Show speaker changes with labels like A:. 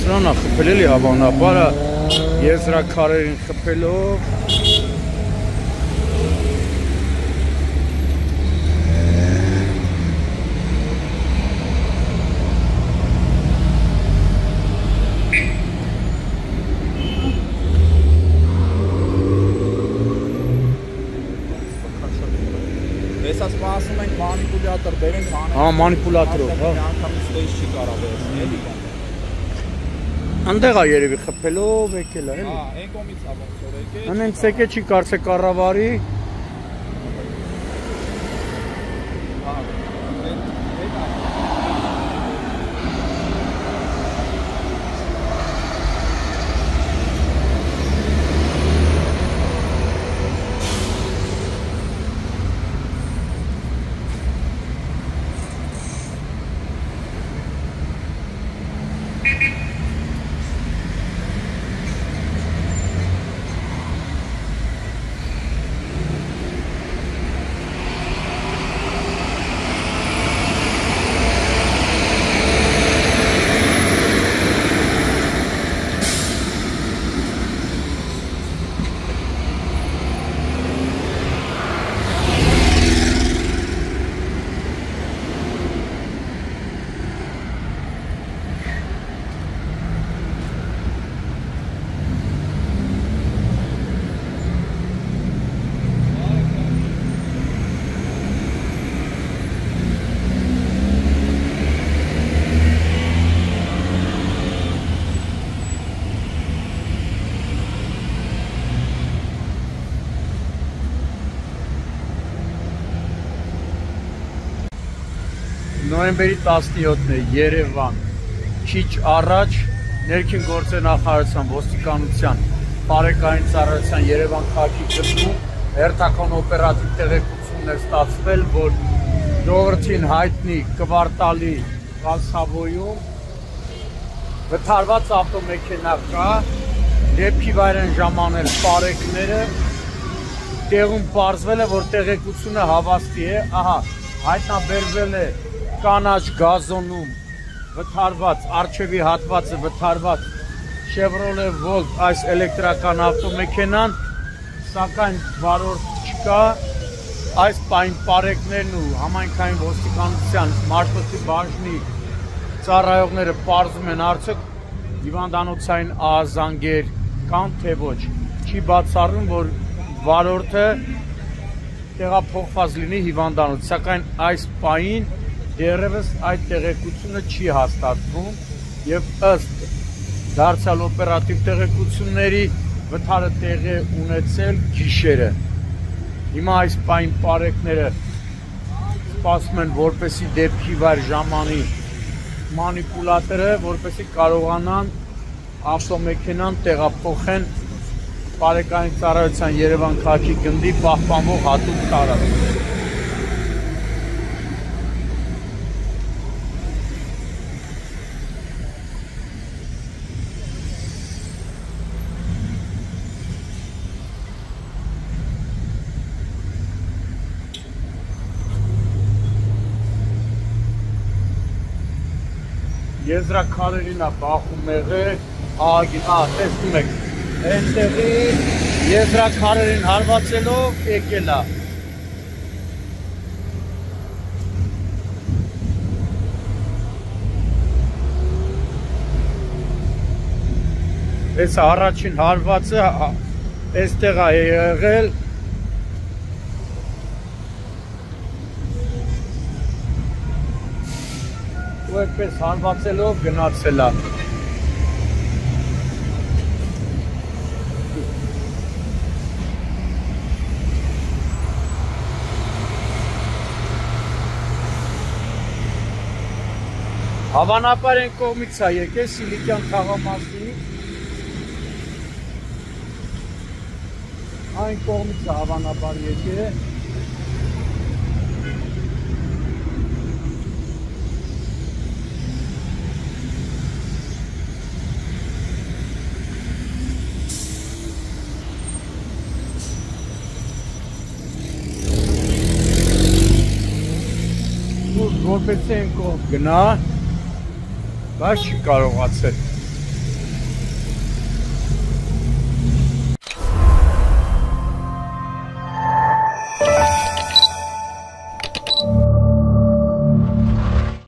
A: Սրանա խփել էլի հավանաբար եզրաքարերին խփելով
B: Հեսա սպասում ենք մանիպուլյատոր բերենք անենք։
A: Հա, մանիպուլյատորով, հա։
B: Անգամից ստեյս չի կարող վերցնել, էլի։
A: Անդեղ է երևի խփելով եկել է, էլի։
B: Հա, այն կողմից է ոնց որ եկել։
A: Անենց եկե չի կարծե կառավարի։
B: Հա,
A: Նոյեմբերի 17-ն է Երևան, քիչ առաջ ներքին գործեր նախարարության ոստիկանության բարեկային ծառայության Երևան քաղաքի գծում հերթական օպերատիվ տեղեկություններ ստացվել, որ ժողովրդին հայտնի կվարտալի Վասավոյում վթարված ավտոմեքենա կա, դեպքի վայր են ժամանել պարեկները, տեղում պարզվել է, որ տեղեկությունը հավաստի է, ահա, հայտնաբերվել է կանաչ գազոնում վթարված, արջևի հատվածը վթարված Chevrolet Volt այս էլեկտրական ավտոմեքենան, սակայն վարորդ չկա, այս պայն պարեկներն ու համայնքային ոստիկանության Մաշտոցի բաժնի ծառայողները պարզում են արդյոք հիվանդանոցային ահազանգեր կան թե ոչ, չի բացառվում, որ վարորդը տեղափոխված լինի հիվանդանոց, սակայն այս պայն դեռևս այդ տեղեկությունը չի հաստատվում եւ ըստ դարձյալ օպերատիվ տեղեկությունների վթարը տեղի ունեցել գիշերը։ Հիմա այս պայն պարեկները սպասում են, որպեսի դեպքի վայր ժամանի մանիպուլատորը, որպեսի կարողանան ավտոմեքենան տեղափոխեն բարեկային ծառայության Երևան քաղաքի գնդի պահպանվող հատուկ տարածք։ Եզրաքարերին է բախում եղել, տեսնում եք, այնտեղի եզրաքարերին հարվածելով եկել է։ Այս առաջին հարվածը այստեղ է եղել, ու այդպես հարվածելով գնացել է։ Հավանաբար այն կողմից է եկել Սիլիկյան թաղամասի, այն կողմից է հավանաբար եկել։ Որպես են կողմ գնա, բայց չի կարողացել։